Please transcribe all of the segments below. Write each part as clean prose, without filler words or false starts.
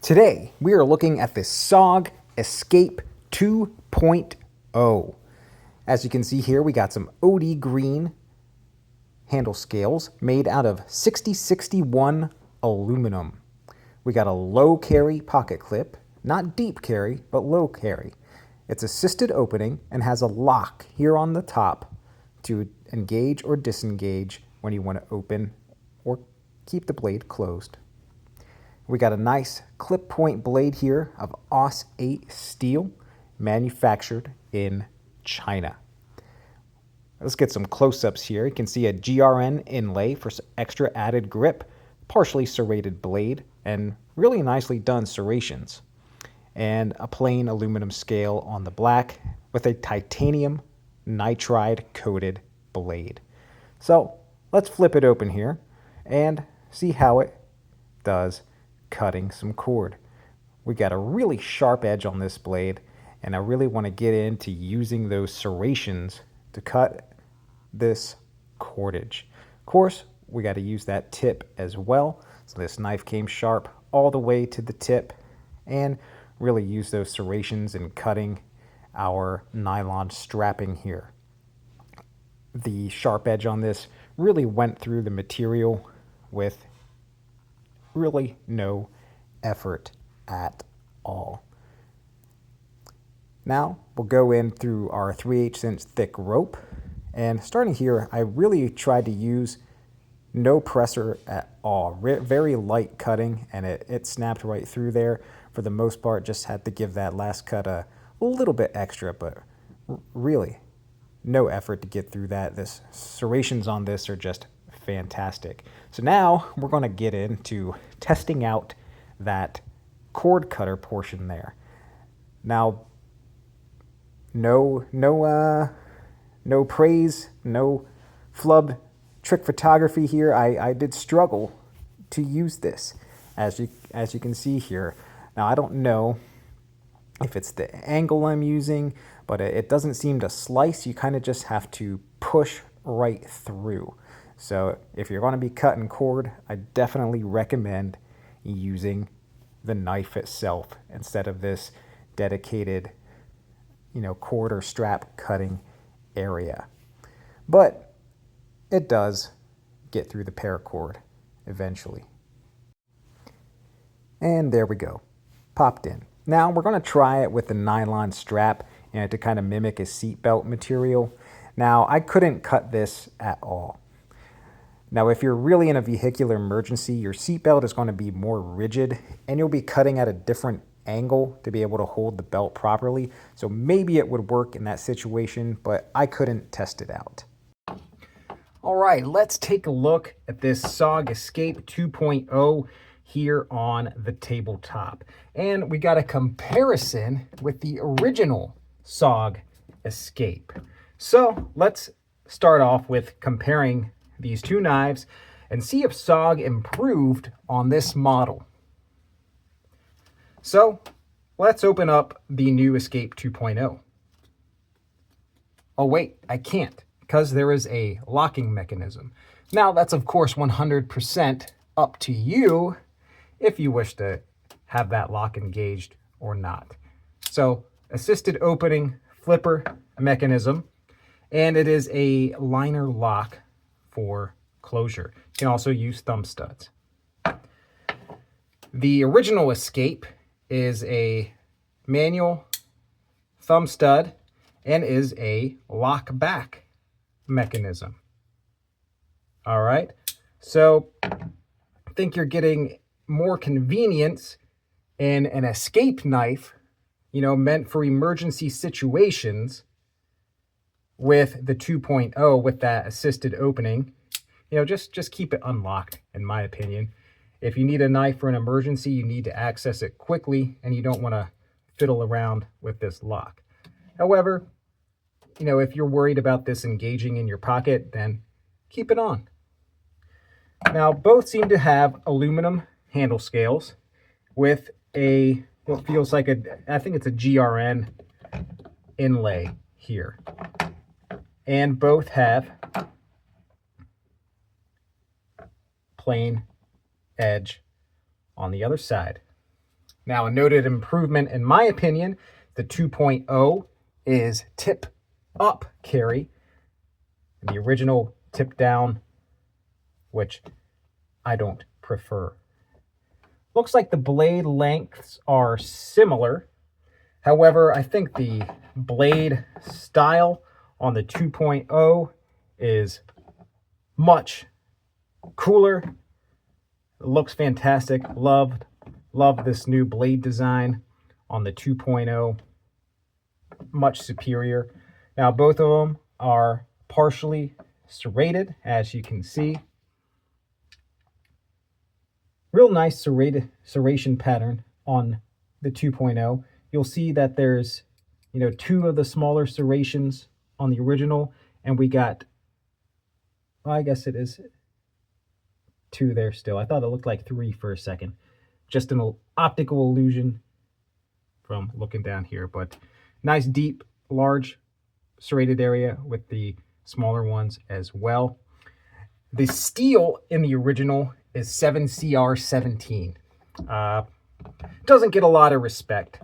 Today, we are looking at the SOG Escape 2.0. As you can see here, we got some OD green handle scales made out of 6061 aluminum. We got a low carry pocket clip, not deep carry, but low carry. It's assisted opening and has a lock here on the top to engage or disengage when you want to open or keep the blade closed. We got a nice clip point blade here of AUS 8 steel, manufactured in China. Let's get some close-ups here. You can see a GRN inlay for extra added grip, partially serrated blade, and really nicely done serrations. And a plain aluminum scale on the black with a titanium nitride coated blade. So let's flip it open here and see how it does cutting some cord. We got a really sharp edge on this blade, and I really want to get into using those serrations to cut this cordage. Of course, we got to use that tip as well. So this knife came sharp all the way to the tip, and really use those serrations in cutting our nylon strapping here. The sharp edge on this really went through the material with really no effort at all. Now we'll go in through our 3/8 inch thick rope, and starting here, I really tried to use no pressure at all. Very light cutting, and it snapped right through there. For the most part, just had to give that last cut a little bit extra, but really no effort to get through that. The serrations on this are just fantastic. So now we're going to get into testing out that cord cutter portion there. Now, no praise, no flub trick photography here. I did struggle to use this, as you can see here. Now, I don't know if it's the angle I'm using, but it doesn't seem to slice. You kind of just have to push right through. So if you're going to be cutting cord, I definitely recommend using the knife itself instead of this dedicated, cord or strap cutting area. But it does get through the paracord eventually. And there we go, popped in. Now we're going to try it with the nylon strap and to kind of mimic a seatbelt material. Now I couldn't cut this at all. Now, if you're really in a vehicular emergency, your seatbelt is going to be more rigid and you'll be cutting at a different angle to be able to hold the belt properly. So maybe it would work in that situation, but I couldn't test it out. All right, let's take a look at this SOG Escape 2.0 here on the tabletop. And we got a comparison with the original SOG Escape. So let's start off with comparing these two knives and see if SOG improved on this model. So let's open up the new Escape 2.0. Oh wait, I can't, because there is a locking mechanism. Now that's of course 100% up to you if you wish to have that lock engaged or not. So assisted opening flipper mechanism, and it is a liner lock for closure. You can also use thumb studs. The original Escape is a manual thumb stud and is a lock back mechanism. All right, so I think you're getting more convenience in an Escape knife, meant for emergency situations, with the 2.0 with that assisted opening. Just keep it unlocked, in my opinion. If you need a knife for an emergency, you need to access it quickly, and you don't want to fiddle around with this lock. However, if you're worried about this engaging in your pocket, then keep it on. Now, both seem to have aluminum handle scales with what feels like I think it's a GRN inlay here. And both have plain edge on the other side. Now, a noted improvement, in my opinion, the 2.0 is tip up carry. The original tip down, which I don't prefer. Looks like the blade lengths are similar. However, I think the blade style on the 2.0 is much cooler. It looks fantastic. Love this new blade design on the 2.0. Much superior. Now, both of them are partially serrated, as you can see. Real nice serration pattern on the 2.0. You'll see that there's, two of the smaller serrations on the original, and we got, well, I guess it is 2 there still. I thought it looked like 3 for a second. Just an optical illusion from looking down here, but nice, deep, large serrated area with the smaller ones as well. The steel in the original is 7CR17. Doesn't get a lot of respect.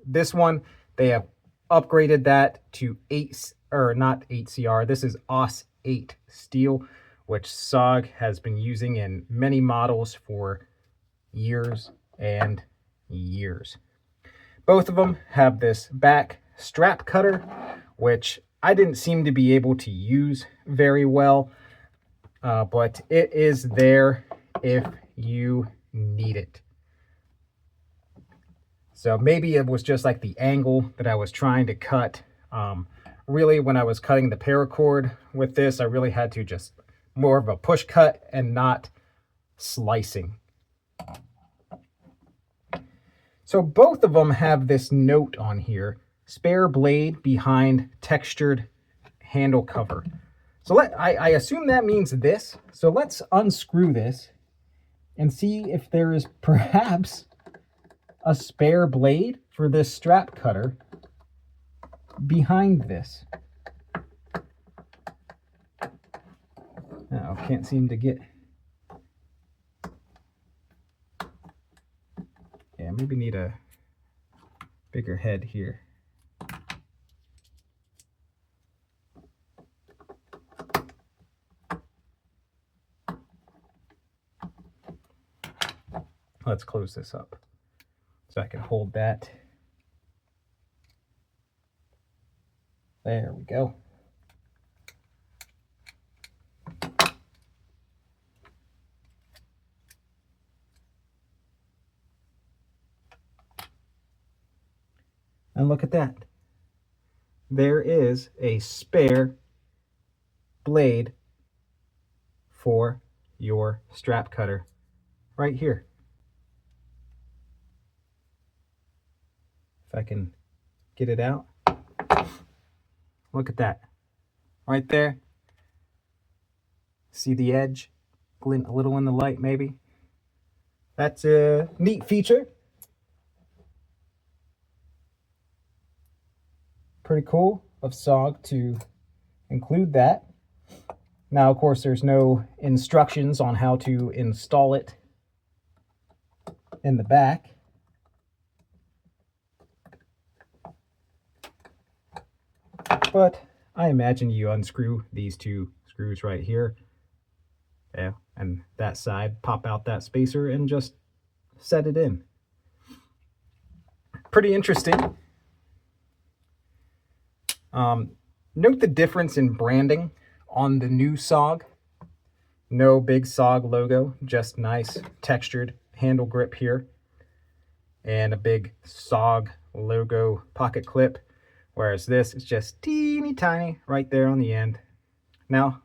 This one, they have upgraded that to 8, or not 8CR. This is OS 8 steel, which SOG has been using in many models for years and years. Both of them have this back strap cutter, which I didn't seem to be able to use very well, but it is there if you need it. So maybe it was just like the angle that I was trying to cut. Really, when I was cutting the paracord with this, I really had to just more of a push cut and not slicing. So both of them have this note on here: spare blade behind textured handle cover. So I assume that means this. So let's unscrew this and see if there is perhaps a spare blade for this strap cutter behind this. Oh, can't seem to get... Yeah, maybe need a bigger head here. Let's close this up so I can hold that. There we go. And look at that. There is a spare blade for your strap cutter right here. If I can get it out. Look at that. Right there. See the edge? Glint a little in the light, maybe. That's a neat feature. Pretty cool of SOG to include that. Now, of course, there's no instructions on how to install it in the back. But I imagine you unscrew these 2 screws right here. Yeah, and that side, pop out that spacer and just set it in. Pretty interesting. Note the difference in branding on the new SOG. No big SOG logo, just nice textured handle grip here. And a big SOG logo pocket clip. Whereas this is just teeny tiny right there on the end. Now,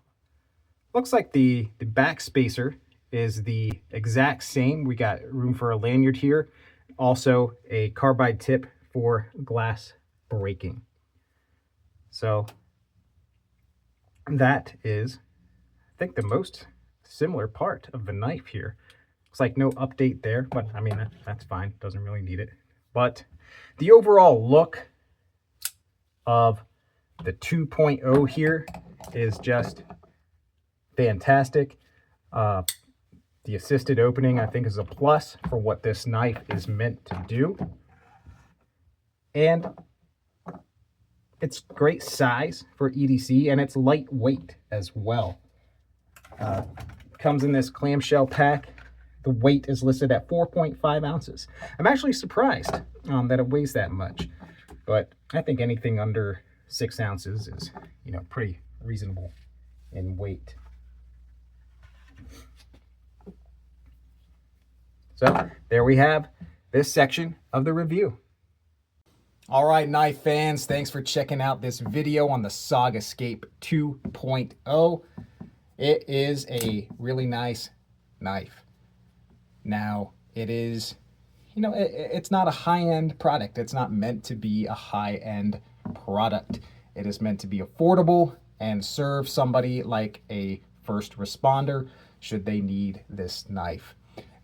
looks like the back spacer is the exact same. We got room for a lanyard here. Also a carbide tip for glass breaking. So that is, I think, the most similar part of the knife here. Looks like no update there, but I mean, that's fine. Doesn't really need it. But the overall look of the 2.0 here is just fantastic. The assisted opening, I think, is a plus for what this knife is meant to do. And it's great size for EDC, and it's lightweight as well. Comes in this clamshell pack. The weight is listed at 4.5 ounces. I'm actually surprised that it weighs that much, but I think anything under 6 ounces is, pretty reasonable in weight. So there we have this section of the review. All right, knife fans, thanks for checking out this video on the SOG Escape 2.0. It is a really nice knife. Now, it is, it's not a high-end product. It's not meant to be a high-end product. It is meant to be affordable and serve somebody like a first responder should they need this knife.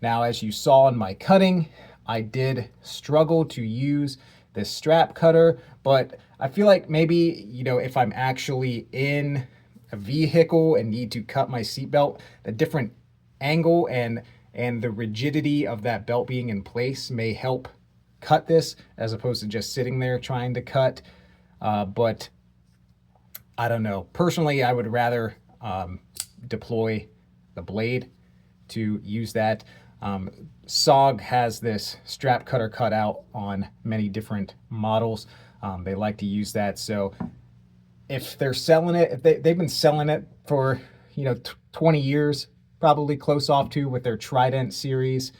Now, as you saw in my cutting, I did struggle to use this strap cutter, but I feel like maybe, if I'm actually in a vehicle and need to cut my seatbelt, the different angle and the rigidity of that belt being in place may help cut this as opposed to just sitting there trying to cut. But I don't know. Personally, I would rather deploy the blade to use that. SOG has this strap cutter cut out on many different models. They like to use that. So if they're selling it, if they've been selling it for 20 years, probably close off to, with their Trident series,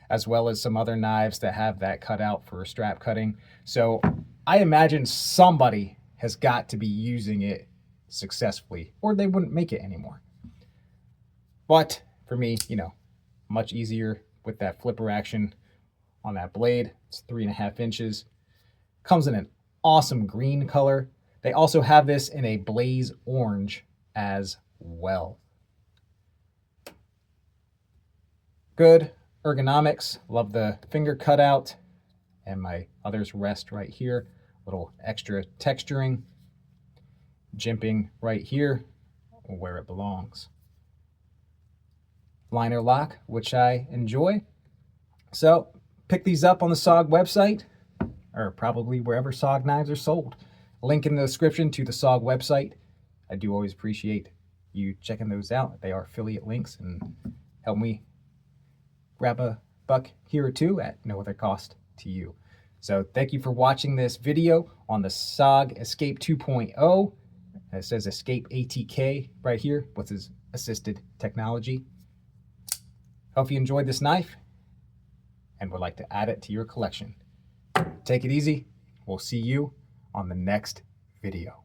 as well as some other knives that have that cut out for strap cutting. So I imagine somebody has got to be using it successfully, or they wouldn't make it anymore. But for me, much easier with that flipper action on that blade. It's 3.5 inches. Comes in an awesome green color. They also have this in a blaze orange as well. Good ergonomics. Love the finger cutout, and my others rest right here. Little extra texturing. Jimping right here where it belongs. Liner lock, which I enjoy. So pick these up on the SOG website, or probably wherever SOG knives are sold. Link in the description to the SOG website. I do always appreciate you checking those out. They are affiliate links and help me grab a buck here or two at no other cost to you. So thank you for watching this video on the SOG Escape 2.0. It says Escape ATK right here, what's his assisted technology. Hope you enjoyed this knife and would like to add it to your collection. Take it easy. We'll see you on the next video.